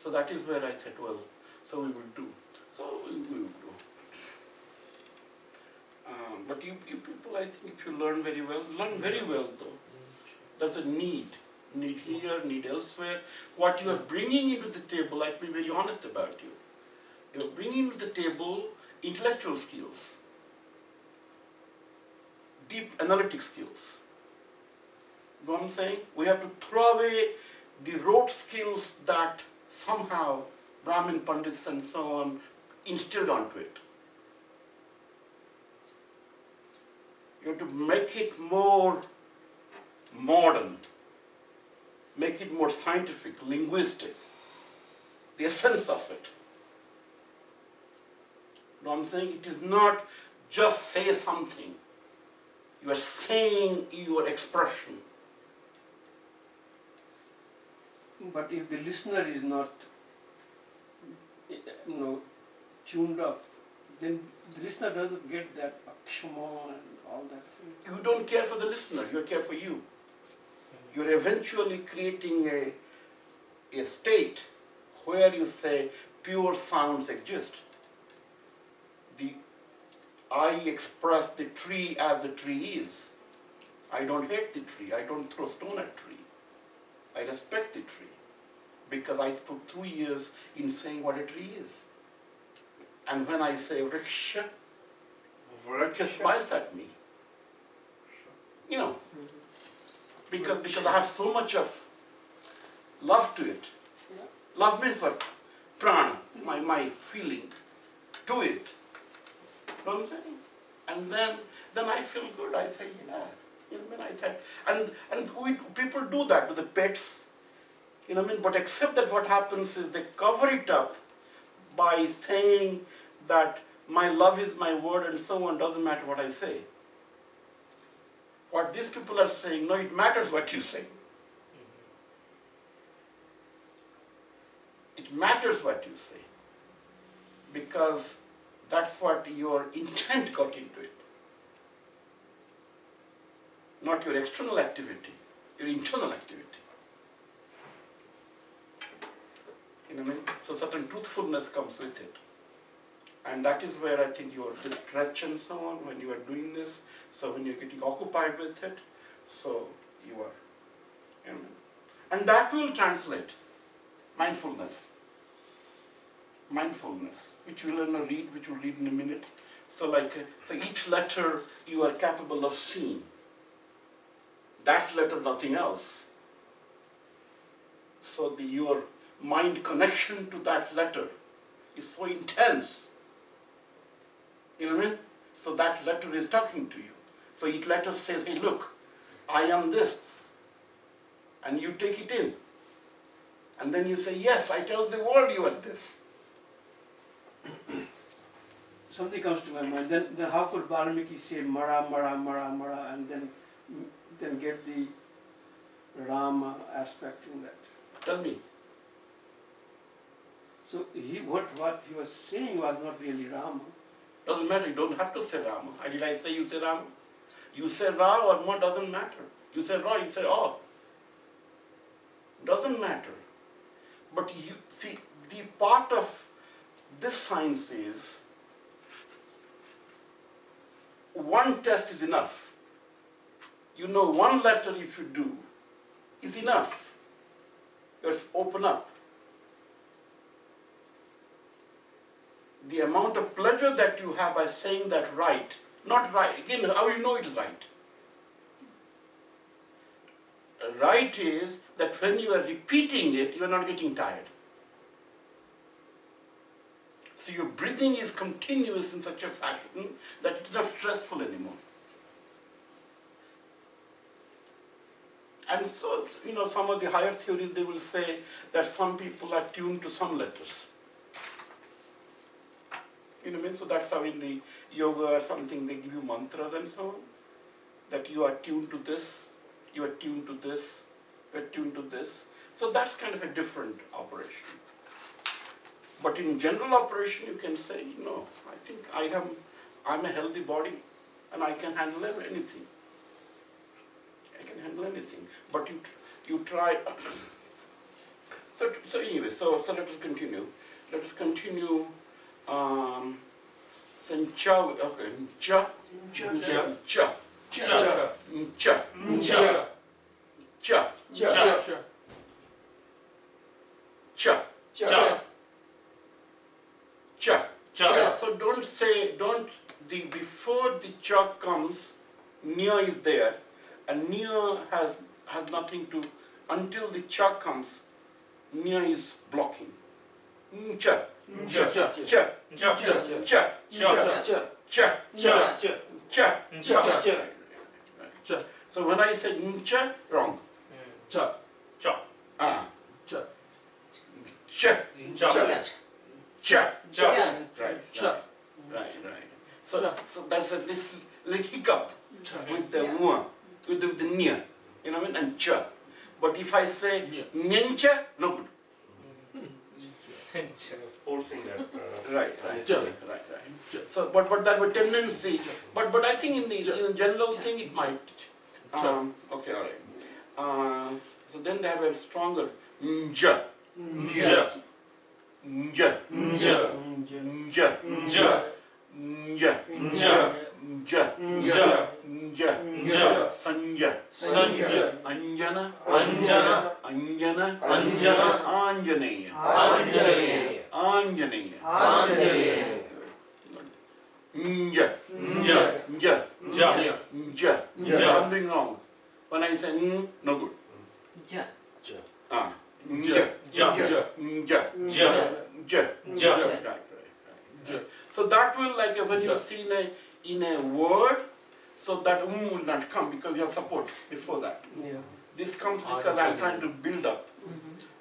So that is where I said, well, so we will do. So we will do. But you people, I think if you learn very well though. There's a need here, need elsewhere. What you are bringing into the table, I'll be very honest about you. You're bringing to the table intellectual skills, deep analytic skills. You know what I'm saying? We have to throw away the rote skills that somehow Brahmin Pandits and so on instilled onto it. You have to make it more modern, make it more scientific, linguistic, the essence of it. You know what I'm saying? It is not just say something. You are saying your expression. But if the listener is not, tuned up, then the listener doesn't get that akshama and all that thing. You don't care for the listener, you care for you. You're eventually creating a state where you say pure sounds exist. I express the tree as the tree is. I don't hate the tree, I don't throw stone at tree. I respect the tree because I put 2 years in saying what a tree is. And when I say rickshaw, Rickshaw smiles at me. You know, because I have so much of love to it. Yeah. Love means what? Prana, my feeling to it. You know what I'm saying? And then I feel good. I say, yeah. You know what I mean? I said, and people do that to the pets. You know what I mean? But except that what happens is they cover it up by saying that my love is my word and so on, doesn't matter what I say. What these people are saying, no, it matters what you say. It matters what you say. Because that's what your intent got into it. Not your external activity, your internal activity. You know what I mean? So certain truthfulness comes with it. And that is where I think your the stretch and so on, when you are doing this, so when you're getting occupied with it, so you are, you know, and that will translate mindfulness, which we'll read, which we'll read in a minute. So so each letter you are capable of seeing. That letter, nothing else. So your mind connection to that letter is so intense. You know what I mean? So that letter is talking to you. So each letter says, hey, look, I am this. And you take it in. And then you say, yes, I tell the world you are this. Something comes to my mind. Then how could Valmiki say Mara, Mara, Mara, Mara, and then get the Rama aspect in that? Tell me. So what he was saying was not really Rama. Doesn't matter, you don't have to say Rama. Did I say you say Rama? You say Ra or Ma, doesn't matter. You say Ra, you say Oh. Doesn't matter. But you see, the part of this science is, one test is enough. You know, one letter if you do is enough. You open up. The amount of pleasure that you have by saying that right, not right, again, how you know it is right? Right is that when you are repeating it, you are not getting tired. So your breathing is continuous in such a fashion that it is not stressful anymore. And so, you know, some of the higher theories, they will say that some people are tuned to some letters. You know what I mean? So that's how in the yoga or something they give you mantras and so on. That you are tuned to this, you are tuned to this, you are tuned to this. So that's kind of a different operation. But in general operation you can say, no, I think I'm a healthy body and I can handle anything. I can handle anything. But you try So anyway, so let us continue. Let us continue. Then cha, okay, cha, cha, cha, cha, cha, cha, cha, cha. So don't before the cha comes, nya is there, and nya has nothing to, until the cha comes, nya is blocking. Cha, cha, cha, cha, cha, cha, cha, cha, cha. So when I say cha, wrong. Cha. Ah. Cha. Cha. Cha. Cha. Cha. Right. Right. So that's a little hiccup with the mua, with the nya, you know what I mean, and cha. But if I say nincha, no good. Forcing that. Right. So, but that would tendency. But I think in the general thing it might. Okay, all right. So then they have a stronger nja. Nja. Nja. Nja. Nja. Nja. Nja. Nja. Nja. Nja. Sanja. Anjana. Anjaneya. Nja. I'm doing wrong. When I say no good. Right. So that will, like when you see in a word, so that will not come because you have support before that. Yeah. This comes because I'm trying to build up.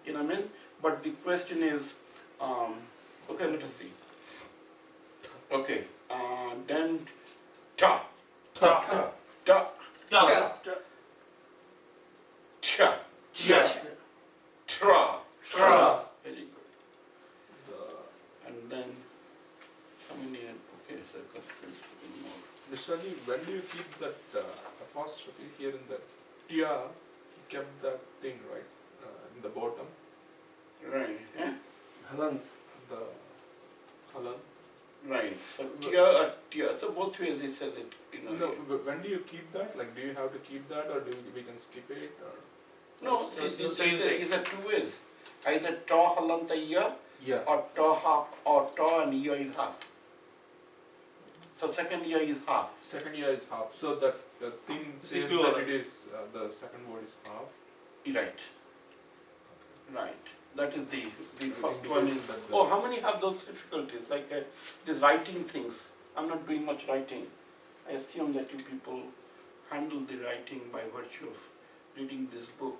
You know what I mean? But the question is, okay, let us see. Okay, then ta. Cha. Tra. Very good. And then coming in. Okay, so I've got more. Mr. Ali, when do you keep that apostrophe here in the tia? He kept that thing right in the bottom. Right. Yeah. Halan. The halan. Right. So tia. So both ways he says it. You know. No. When do you keep that? Like, do you have to keep that, or we can skip it, or? No. It's the It's same thing. a two ways. Either ta halanta ya Yeah. or ta half or ta and ya is half. So second ya is half. Second year is half. So that the thing says Equivalent. that it is the second word is half. Right. That is the first indication one is. that the- Oh, how many have those difficulties? Like these writing things. I'm not doing much writing. I assume that you people handle the writing by virtue of reading this book.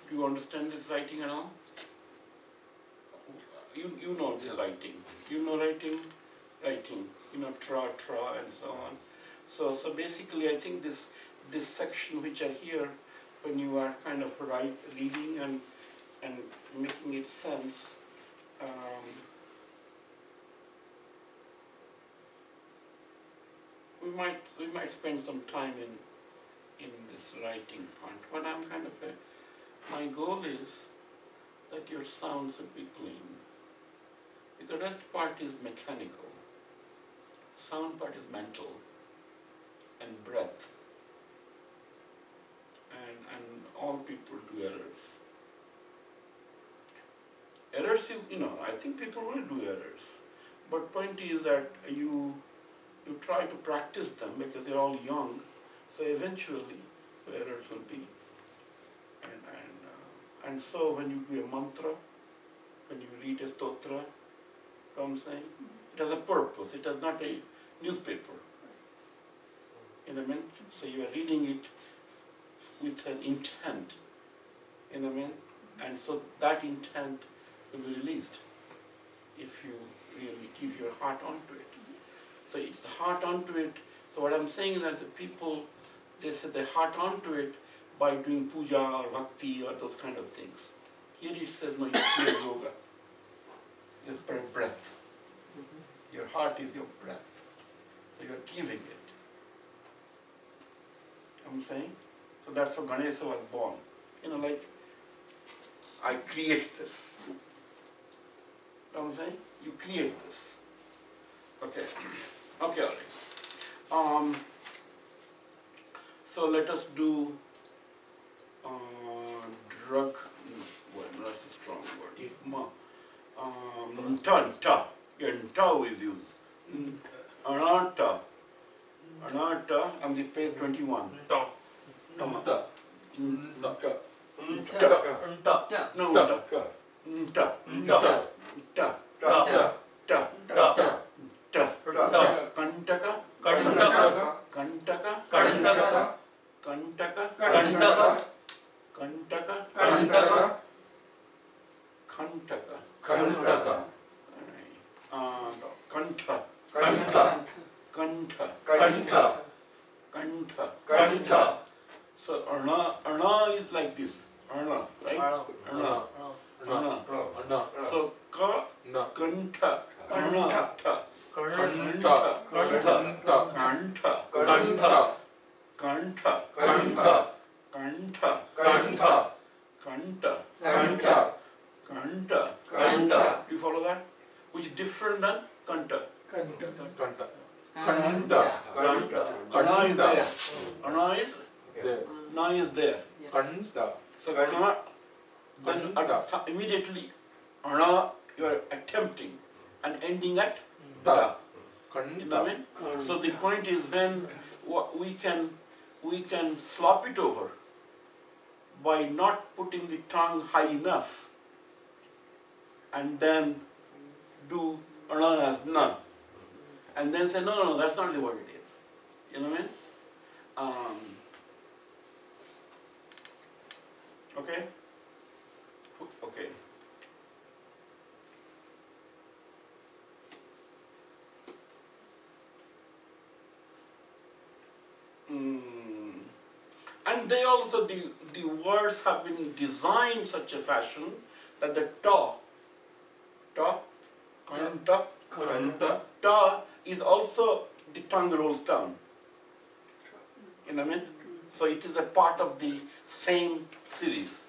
Do you understand this writing at all? You know the writing. You know writing? You know, tra, and so on. So basically I think this section which are here, when you are kind of reading and making it sense, we might spend some time in this writing part. But I'm kind of my goal is that your sounds would be clean. The rest part is mechanical. Sound part is mental and breath. And all people do errors. Errors, I think people will do errors. But point is that you try to practice them because they're all young. So eventually, errors will be. And so when you do a mantra, when you read a stotra, you know what I'm saying? It has a purpose. It is not a newspaper. You know what I mean? So you are reading it with an intent. You know what I mean? And so that intent will be released if you really give your heart onto it. So it's the heart onto it. So what I'm saying is that the people, they set their heart onto it by doing puja or bhakti or those kind of things. Here it says, no, you do yoga. Your breath. Your heart is your breath. So you're giving it. I'm saying? So that's how Ganesha was born. like I create this. You know what I'm saying? You create this. Okay. Okay, all right. So let us do drug. Well, that's a strong word. Ta. Again, ta is used. Anatta. Anatta. I'm the page 21. Ta. Ta. Ta. No, Ta. ta. Ta. Ta. Ta. Ta. Ta. Kantaka. Kantaka. Kantaka. Kantaka. Kantaka. Kantaka. Kantaka. Kantha. Kanta. Kantha. Kanta. Kantha. Kanta. So Arna is like this. Arna, right? Arna. Arna. Anna. So ka Na. kantha. Arna. Tha. Kanta. Kanta. Kantha. Kanta. Kantha. Kanta. Kantha. Kanta. Kantha. Kanta. Kantha. Kanta. You follow that? Which is different than kantha. Kanta. Kanta. Kanta. Ana is there. Ana is There. na is there. Kanta. So ana, then immediately ana you are attempting and ending at ta. You know what I mean? So the point is when we can slop it over by not putting the tongue high enough and then do ana as na and then say no, that's not the word it is. You know what I mean? Okay? Okay. And they also, the words have been designed such a fashion that the ta, kanta, Kanta. ta is also, the tongue rolls down. You know what I mean? So it is a part of the same series.